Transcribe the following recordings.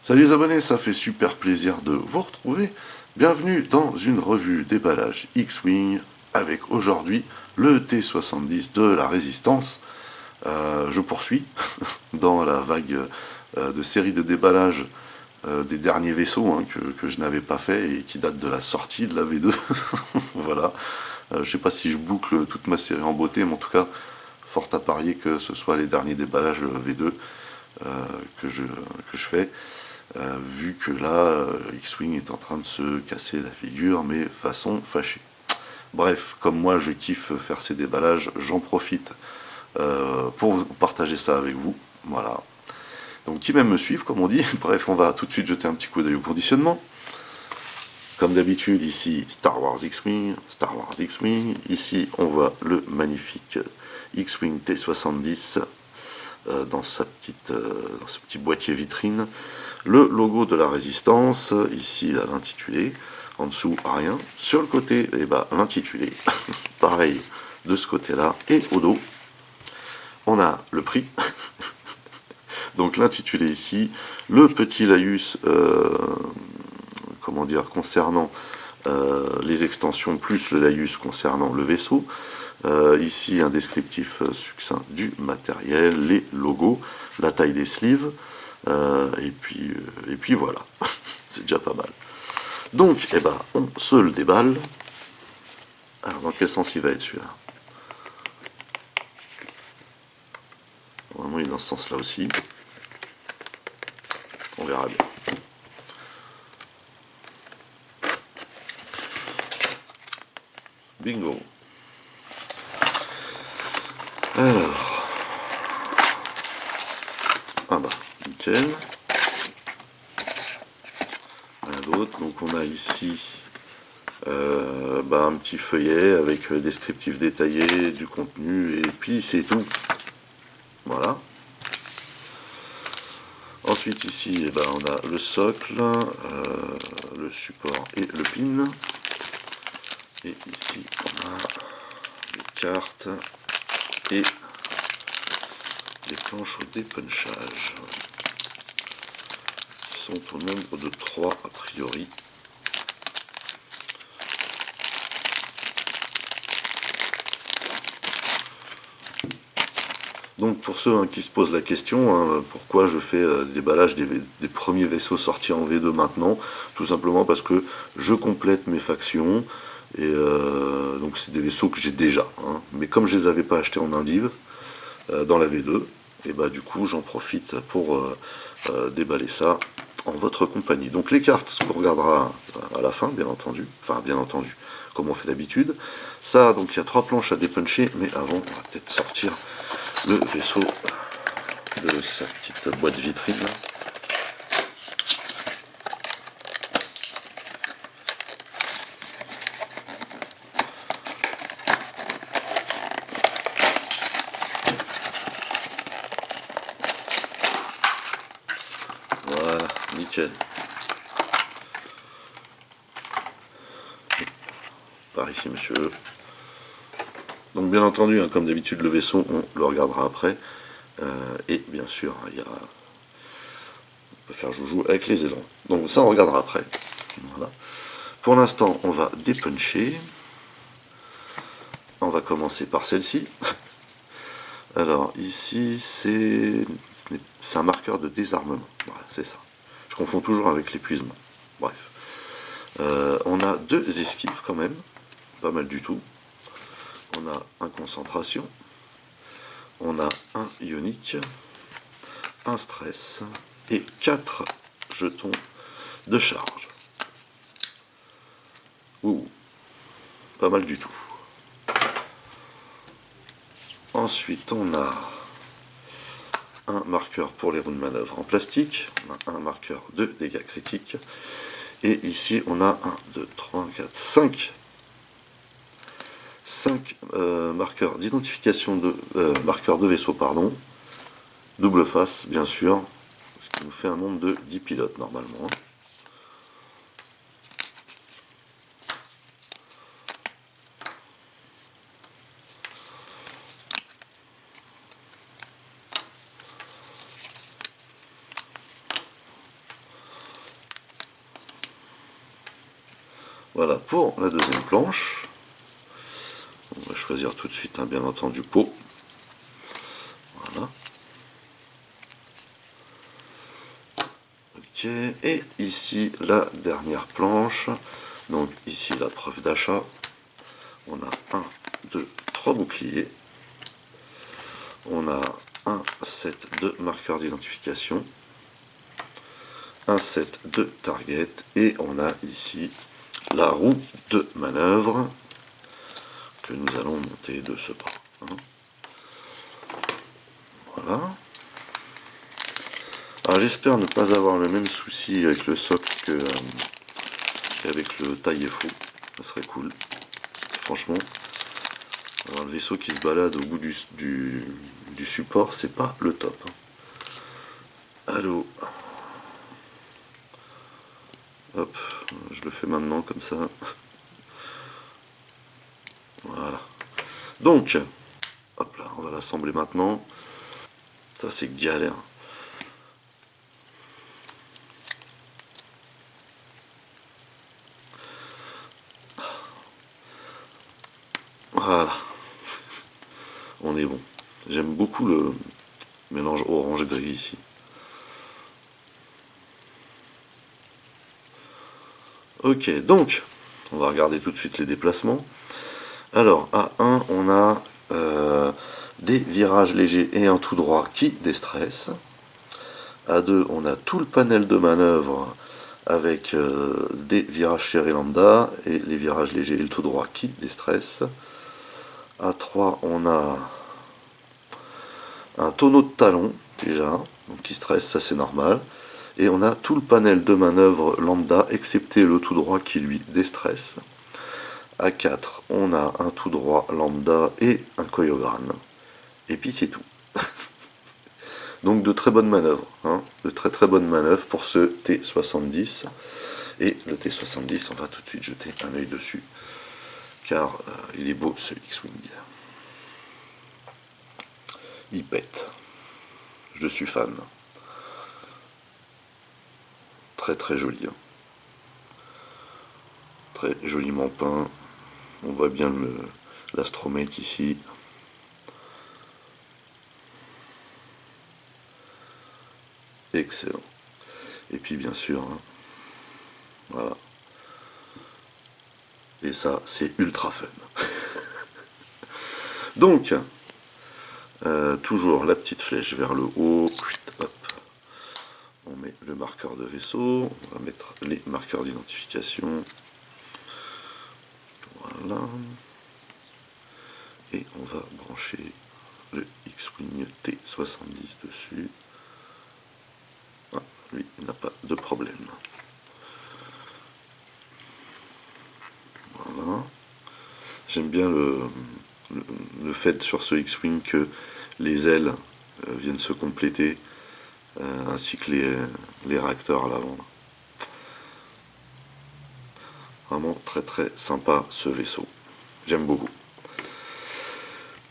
Salut les abonnés, ça fait super plaisir de vous retrouver. Bienvenue dans une revue déballage X-Wing avec aujourd'hui le T-70 de la Résistance. Je poursuis dans la vague de série de déballage des derniers vaisseaux que je n'avais pas fait et qui date de la sortie de la V2. Voilà. Je sais pas si je boucle toute ma série en beauté, mais en tout cas, fort à parier que ce soit les derniers déballages V2 que je fais. Vu que là, X-Wing est en train de se casser la figure, mais façon fâchée. Bref, comme moi je kiffe faire ces déballages, j'en profite pour partager ça avec vous. Voilà. Donc qui même me suivre, comme on dit. Bref, on va tout de suite jeter un petit coup d'œil au conditionnement. Comme d'habitude, ici Star Wars X-Wing, Star Wars X-Wing. Ici, on voit le magnifique X-Wing T-70 dans ce petit boîtier vitrine. Le logo de la Résistance, ici à l'intitulé, en dessous rien. Sur le côté, eh ben, l'intitulé, pareil de ce côté-là. Et au dos, on a le prix. Donc l'intitulé ici, le petit laïus, comment dire, concernant les extensions plus le laïus concernant le vaisseau. Ici un descriptif succinct du matériel, les logos, la taille des sleeves, et puis voilà, c'est déjà pas mal. Donc, eh ben, on se le déballe. Alors, dans quel sens il va être celui-là? Normalement, il est dans ce sens-là aussi. On verra bien. Bingo. Alors. Ah bah, nickel. Rien d'autre. Donc on a ici un petit feuillet avec descriptif détaillé du contenu et puis c'est tout. Voilà. Ensuite ici on a le socle, le support et le pin. Et ici on a les cartes et les planches au dépunchage. Qui sont au nombre de 3 a priori. Donc pour ceux qui se posent la question, pourquoi je fais le déballage des premiers vaisseaux sortis en V2 maintenant, tout simplement parce que je complète mes factions, et donc c'est des vaisseaux que j'ai déjà, mais comme je les avais pas achetés en Indive, dans la V2, et du coup j'en profite pour déballer ça en votre compagnie. Donc les cartes, ce qu'on regardera à la fin, bien entendu, comme on fait d'habitude. Ça, donc il y a 3 planches à dépuncher, mais avant, on va peut-être sortir le vaisseau de sa petite boîte vitrine. Voilà, nickel. Par ici, monsieur. Donc bien entendu, comme d'habitude, le vaisseau, on le regardera après. Et bien sûr, on peut faire joujou avec les ailerons. Donc ça, on regardera après. Voilà. Pour l'instant, on va dépuncher. On va commencer par celle-ci. Alors ici, c'est un marqueur de désarmement. Voilà, c'est ça. Je confonds toujours avec l'épuisement. Bref. On a 2 esquives quand même. Pas mal du tout. On a un concentration. On a un ionique. Un stress. Et 4 jetons de charge. Ouh. Pas mal du tout. Ensuite, on a un marqueur pour les roues de manœuvre en plastique, on a un marqueur de dégâts critiques, et ici on a 1, 2, 3, 4, 5 marqueurs d'identification de marqueurs de vaisseau, pardon, double face bien sûr, ce qui nous fait un nombre de 10 pilotes normalement. Voilà pour la deuxième planche. On va choisir tout de suite un bien entendu pot. Voilà. Ok, et ici la dernière planche. Donc ici la preuve d'achat. On a 1, 2, 3 boucliers. On a un set de marqueurs d'identification. Un set de target. Et on a ici la roue de manœuvre que nous allons monter de ce pas. Voilà. Alors j'espère ne pas avoir le même souci avec le socle qu'avec le taille-faux. Ça serait cool. Franchement, avoir le vaisseau qui se balade au bout du support, c'est pas le top. Allô. Hop, je le fais maintenant comme ça. Voilà. Donc, hop là, on va l'assembler maintenant. Ça c'est galère. Voilà. On est bon. J'aime beaucoup le mélange orange-gris ici. Ok, donc, on va regarder tout de suite les déplacements. Alors, à 1, on a des virages légers et un tout droit qui déstressent. À 2, on a tout le panel de manœuvre avec des virages serrés lambda et les virages légers et le tout droit qui déstressent. À 3, on a un tonneau de talon déjà, donc qui stresse, ça c'est normal. Et on a tout le panel de manœuvre lambda, excepté le tout droit qui lui déstresse. À 4, on a un tout droit lambda et un choréogramme. Et puis c'est tout. Donc de très bonnes manœuvres, hein, de très très bonnes manœuvres pour ce T70. Et le T70, on va tout de suite jeter un œil dessus, car il est beau ce X-Wing. Il pète. Je suis fan. Très très joli. Hein. Très joliment peint. On voit bien l'astromètre ici. Excellent. Et puis bien sûr, hein, voilà. Et ça, c'est ultra fun. Donc, toujours la petite flèche vers le haut. Hop. On met le marqueur de vaisseau. On va mettre les marqueurs d'identification. Voilà. Et on va brancher le X-Wing T70 dessus. Ah, lui, il n'a pas de problème. Voilà. J'aime bien le fait sur ce X-Wing que les ailes viennent se compléter, ainsi que les réacteurs à l'avant. Vraiment très très sympa ce vaisseau. J'aime beaucoup.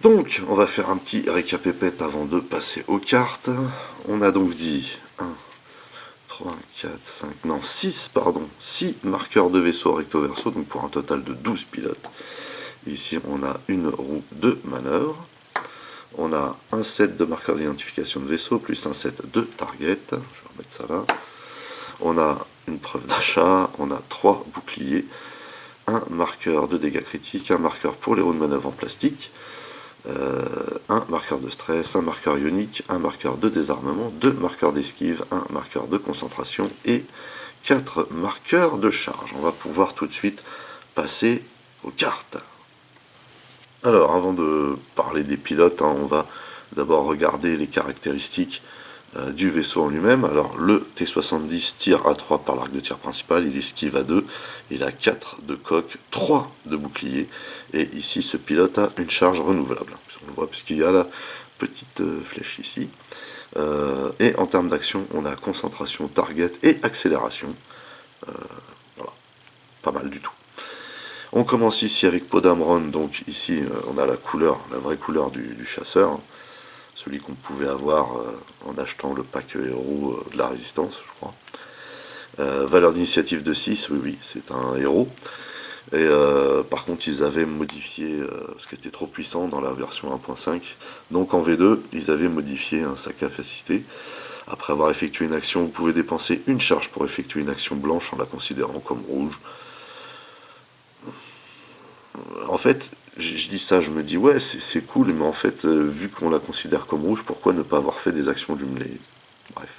Donc, on va faire un petit récapépète avant de passer aux cartes. On a donc dit 1, 3, 4, 5, non 6, pardon, 6 marqueurs de vaisseau recto verso, donc pour un total de 12 pilotes. Ici, on a une roue de manœuvre. On a un set de marqueurs d'identification de vaisseau, plus un set de target. Je vais remettre ça là. On a une preuve d'achat, on a 3 boucliers, un marqueur de dégâts critiques, un marqueur pour les roues de manœuvre en plastique, un marqueur de stress, un marqueur ionique, un marqueur de désarmement, 2 marqueurs d'esquive, un marqueur de concentration et 4 marqueurs de charge. On va pouvoir tout de suite passer aux cartes. Alors, avant de parler des pilotes, hein, on va d'abord regarder les caractéristiques du vaisseau en lui-même. Alors, le T70 tire à 3 par l'arc de tir principal, il esquive à 2, il a 4 de coque, 3 de bouclier, et ici, ce pilote a une charge renouvelable. On le voit puisqu'il y a la petite flèche ici. Et en termes d'action, on a concentration, target et accélération. Voilà, pas mal du tout. On commence ici avec Podamron, donc ici on a la couleur, la vraie couleur du chasseur, hein, celui qu'on pouvait avoir en achetant le pack héros de la résistance, je crois. Valeur d'initiative de 6, oui, c'est un héros. Et par contre, ils avaient modifié ce qui était trop puissant dans la version 1.5. Donc en V2, ils avaient modifié sa capacité. Après avoir effectué une action, vous pouvez dépenser une charge pour effectuer une action blanche en la considérant comme rouge. En fait, je dis ça, je me dis ouais, c'est cool, mais en fait, vu qu'on la considère comme rouge, pourquoi ne pas avoir fait des actions jumelées? Bref.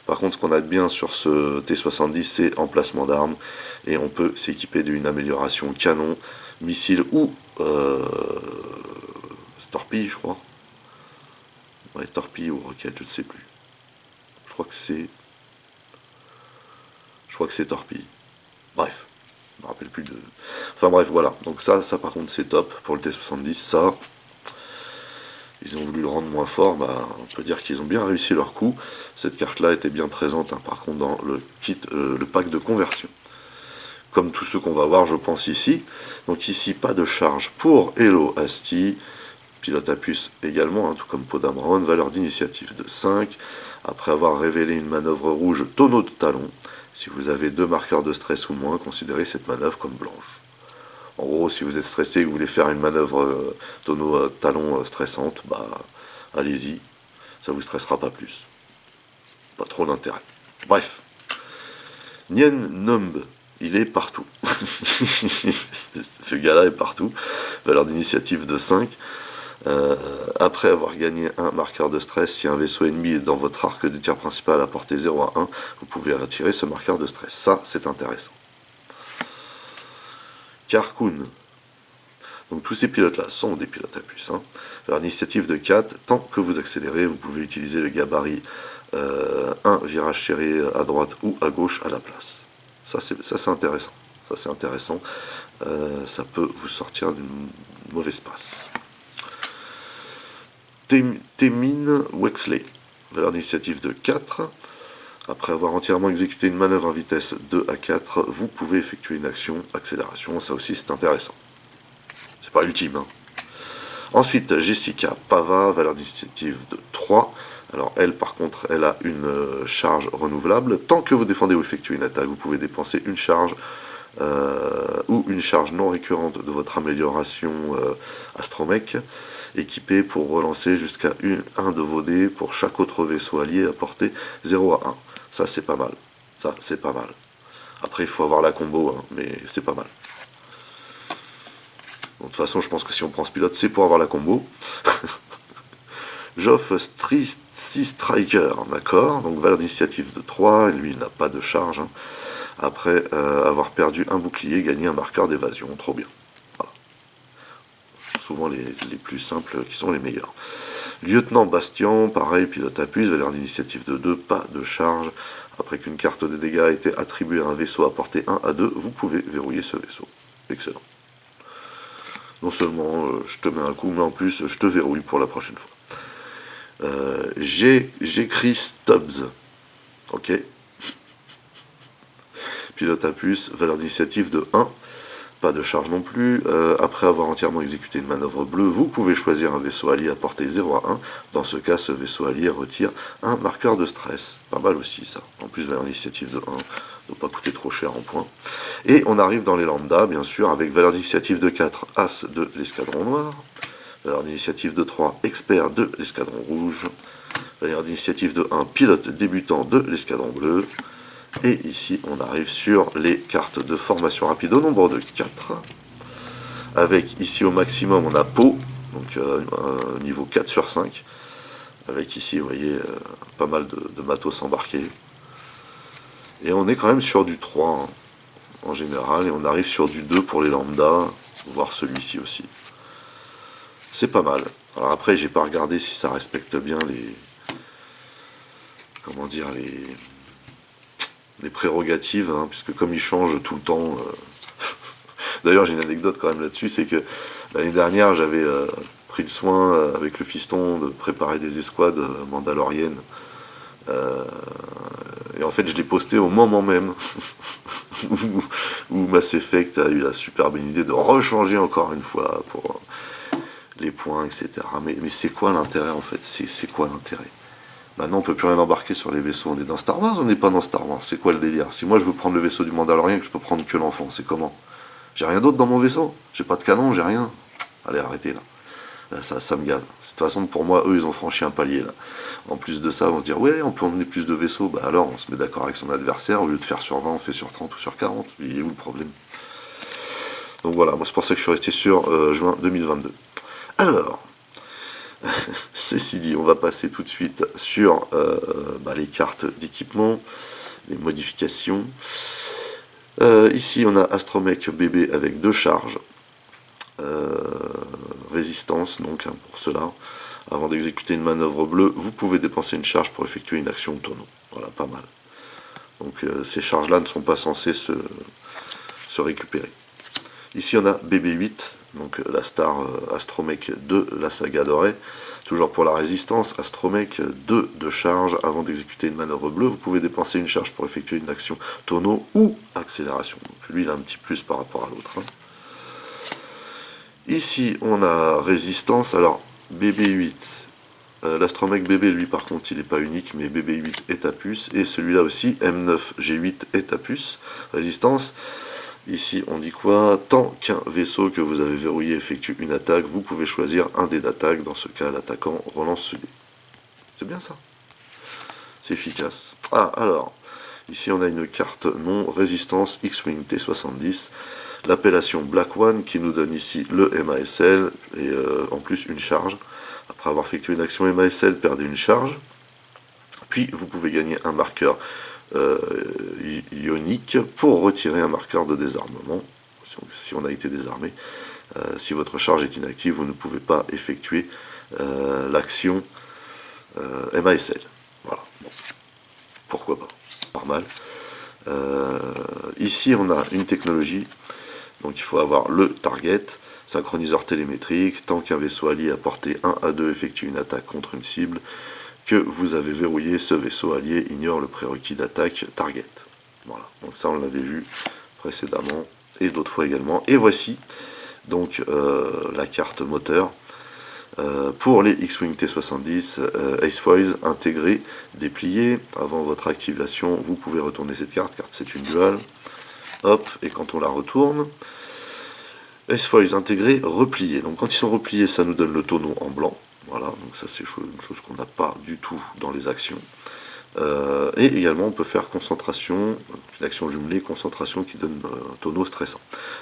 Par contre, ce qu'on a de bien sur ce T70, c'est emplacement d'armes, et on peut s'équiper d'une amélioration canon, missile ou torpille, je crois. Ouais, torpille ou roquette, je ne sais plus. Je crois que c'est torpille. Bref, je me rappelle plus de. Enfin bref, voilà. Donc ça par contre c'est top pour le T70. Ça, ils ont voulu le rendre moins fort. Bah, on peut dire qu'ils ont bien réussi leur coup. Cette carte-là était bien présente, hein, par contre dans le kit, le pack de conversion. Comme tous ceux qu'on va voir, je pense ici. Donc ici, pas de charge pour Hello Asti. Pilote à puce également, hein, tout comme Podamron. Valeur d'initiative de 5. Après avoir révélé une manœuvre rouge tonneau de talon. Si vous avez 2 marqueurs de stress ou moins, considérez cette manœuvre comme blanche. En gros, si vous êtes stressé et que vous voulez faire une manœuvre tonneau talon stressante, bah allez-y, ça vous stressera pas plus. Pas trop d'intérêt. Bref. Nien Numb, il est partout. Ce gars-là est partout. Valeur d'initiative de 5. Après avoir gagné un marqueur de stress, si un vaisseau ennemi est dans votre arc de tir principal à portée 0 à 1, vous pouvez retirer ce marqueur de stress. Ça, c'est intéressant. Carcoon. Donc tous ces pilotes-là sont des pilotes à puce. Hein. Leur initiative de 4, tant que vous accélérez, vous pouvez utiliser le gabarit 1 virage serré à droite ou à gauche à la place. Ça c'est intéressant. Ça c'est intéressant. Ça peut vous sortir d'une mauvaise passe. Temin Wexley. Valeur d'initiative de 4. Après avoir entièrement exécuté une manœuvre à vitesse 2 à 4, vous pouvez effectuer une action accélération. Ça aussi c'est intéressant. C'est pas ultime. Hein. Ensuite, Jessica Pava, valeur d'initiative de 3. Alors elle, par contre, elle a une charge renouvelable. Tant que vous défendez ou effectuez une attaque, vous pouvez dépenser une charge ou une charge non récurrente de votre amélioration Astromech, équipée pour relancer jusqu'à un de vos dés pour chaque autre vaisseau allié à portée 0 à 1. Ça, c'est pas mal. Ça, c'est pas mal. Après, il faut avoir la combo, hein, mais c'est pas mal. De toute façon, je pense que si on prend ce pilote, c'est pour avoir la combo. Joff Sea Striker, d'accord. Donc valeur d'initiative de 3, lui il n'a pas de charge. Hein. Après avoir perdu un bouclier, gagner un marqueur d'évasion, trop bien. Voilà. Souvent les plus simples qui sont les meilleurs. Lieutenant Bastion, pareil, pilote à puce, valeur d'initiative de 2, pas de charge. Après qu'une carte de dégâts a été attribuée à un vaisseau à portée 1 à 2, vous pouvez verrouiller ce vaisseau. Excellent. Non seulement je te mets un coup, mais en plus je te verrouille pour la prochaine fois. J'écris Stubbs. Ok. Pilote à puce, valeur d'initiative de 1. Pas de charge non plus. Après avoir entièrement exécuté une manœuvre bleue, vous pouvez choisir un vaisseau allié à portée 0 à 1. Dans ce cas, ce vaisseau allié retire un marqueur de stress. Pas mal aussi ça. En plus, valeur d'initiative de 1. Ne pas coûter trop cher en points. Et on arrive dans les lambda, bien sûr, avec valeur d'initiative de 4, As de l'escadron noir. Valeur d'initiative de 3, expert de l'escadron rouge. Valeur d'initiative de 1, pilote débutant de l'escadron bleu. Et ici, on arrive sur les cartes de formation rapide au nombre de 4. Avec ici au maximum, on a Pau, donc niveau 4 sur 5. Avec ici, vous voyez, pas mal de matos embarqués. Et on est quand même sur du 3 hein, en général, et on arrive sur du 2 pour les lambda, voire celui-ci aussi. C'est pas mal. Alors après, j'ai pas regardé si ça respecte bien les... Comment dire, les prérogatives, hein, puisque comme ils changent tout le temps... D'ailleurs, j'ai une anecdote quand même là-dessus, c'est que l'année dernière, j'avais pris le soin, avec le fiston, de préparer des escouades mandaloriennes. Et en fait, je l'ai posté au moment même où Mass Effect a eu la superbe idée de rechanger encore une fois pour les points, etc. Mais c'est quoi l'intérêt en fait? C'est quoi l'intérêt? Maintenant, on peut plus rien embarquer sur les vaisseaux. On est dans Star Wars, on n'est pas dans Star Wars. C'est quoi le délire? Si moi je veux prendre le vaisseau du Mandalorien, que je peux prendre que l'enfant, c'est comment? J'ai rien d'autre dans mon vaisseau, j'ai pas de canon, j'ai rien. Allez, arrêtez là. Là, ça me gave. De toute façon, pour moi, eux, ils ont franchi un palier là. En plus de ça, on va se dire, ouais, on peut emmener plus de vaisseaux. Bah alors, on se met d'accord avec son adversaire, au lieu de faire sur 20, on fait sur 30 ou sur 40. Il est où le problème? Donc voilà, moi c'est pour ça que je suis resté sur juin 2022. Alors, ceci dit, on va passer tout de suite sur les cartes d'équipement, les modifications. Ici, on a Astromech BB avec 2 charges. Résistance, donc, pour cela. Avant d'exécuter une manœuvre bleue, vous pouvez dépenser une charge pour effectuer une action tonneau. Voilà, pas mal. Donc ces charges-là ne sont pas censées se récupérer. Ici, on a BB8, donc la star Astromech de la saga dorée. Toujours pour la résistance, Astromech 2 de charge. Avant d'exécuter une manœuvre bleue, vous pouvez dépenser une charge pour effectuer une action tonneau ou accélération. Donc lui, il a un petit plus par rapport à l'autre. Ici, on a résistance. Alors, BB8, l'Astromech BB, lui, par contre, il n'est pas unique, mais BB8 est à puce. Et celui-là aussi, M9G8 est à puce. Résistance. Ici, on dit quoi? Tant qu'un vaisseau que vous avez verrouillé effectue une attaque, vous pouvez choisir un dé d'attaque. Dans ce cas, l'attaquant relance ce dé. C'est bien ça. C'est efficace. Ah, alors, ici, on a une carte non résistance X-Wing T70. L'appellation Black One qui nous donne ici le MASL et en plus une charge. Après avoir effectué une action MASL, perdez une charge. Puis vous pouvez gagner un marqueur ionique pour retirer un marqueur de désarmement. Si on a été désarmé, si votre charge est inactive, vous ne pouvez pas effectuer l'action MASL. Voilà. Bon. Pourquoi pas. Normal. Ici, on a une technologie. Donc il faut avoir le target, synchroniseur télémétrique, tant qu'un vaisseau allié à portée 1 à 2 effectue une attaque contre une cible que vous avez verrouillé, ce vaisseau allié ignore le prérequis d'attaque target. Voilà, donc ça on l'avait vu précédemment et d'autres fois également. Et voici donc la carte moteur pour les X-Wing T70 Ace Foils intégrés, dépliés. Avant votre activation, vous pouvez retourner cette carte, car c'est une dual. Hop, et quand on la retourne, Ace Foils intégrés, repliés. Donc quand ils sont repliés, ça nous donne le tonneau en blanc. Voilà, donc ça c'est une chose qu'on n'a pas du tout dans les actions. Et également on peut faire concentration, une action jumelée, concentration qui donne un tonneau stressant.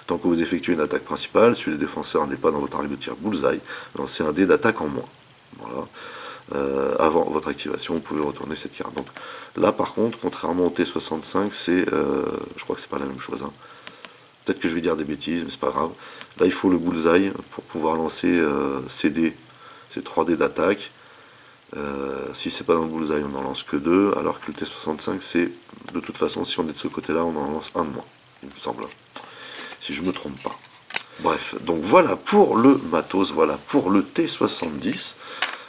Tant que vous effectuez une attaque principale, si le défenseur n'est pas dans votre arc de tir bullseye, lancez un dé d'attaque en moins. Voilà. Avant votre activation, vous pouvez retourner cette carte. Donc là par contre, contrairement au T65, c'est, je crois que c'est pas la même chose. Hein. Peut-être que je vais dire des bêtises, mais c'est pas grave. Là il faut le bullseye pour pouvoir lancer ces dés, ces 3 dés d'attaque. Si c'est pas dans le bullseye, on n'en lance que 2, alors que le T65, c'est de toute façon, si on est de ce côté-là, on en lance un de moins, il me semble, si je me trompe pas. Bref, donc voilà pour le matos, voilà pour le T70.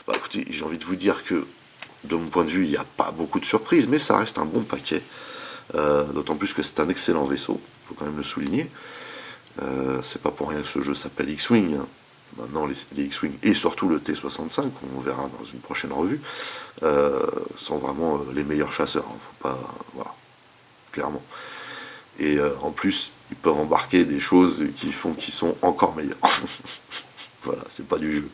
Bah écoutez, j'ai envie de vous dire que, de mon point de vue, il n'y a pas beaucoup de surprises, mais ça reste un bon paquet. D'autant plus que c'est un excellent vaisseau, il faut quand même le souligner. C'est pas pour rien que ce jeu s'appelle X-Wing. Hein. Maintenant, les X-Wing et surtout le T65, on verra dans une prochaine revue, sont vraiment les meilleurs chasseurs. Hein. Faut pas, voilà, clairement. Et en plus, ils peuvent embarquer des choses qui sont encore meilleures. Voilà, c'est pas du jeu.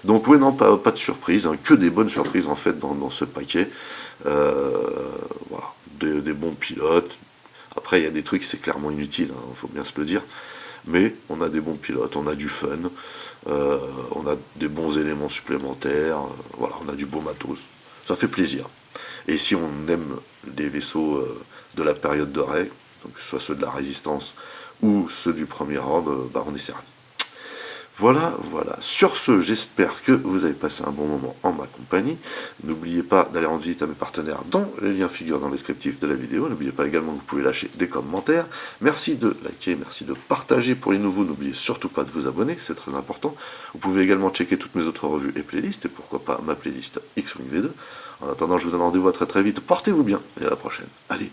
Donc oui, non, pas de surprise, hein, que des bonnes surprises en fait dans ce paquet. Voilà, des bons pilotes. Après, il y a des trucs, c'est clairement inutile, hein, faut bien se le dire. Mais on a des bons pilotes, on a du fun, on a des bons éléments supplémentaires, voilà, on a du beau matos. Ça fait plaisir. Et si on aime les vaisseaux de la période de Rey, donc que ce soit ceux de la Résistance ou ceux du Premier Ordre, bah on est servi. Voilà, voilà. Sur ce, j'espère que vous avez passé un bon moment en ma compagnie. N'oubliez pas d'aller rendre visite à mes partenaires dont les liens figurent dans le descriptif de la vidéo. N'oubliez pas également que vous pouvez lâcher des commentaires. Merci de liker, merci de partager pour les nouveaux. N'oubliez surtout pas de vous abonner, c'est très important. Vous pouvez également checker toutes mes autres revues et playlists, et pourquoi pas ma playlist X-Wing V2. En attendant, je vous donne rendez-vous à très très vite. Portez-vous bien, et à la prochaine. Allez,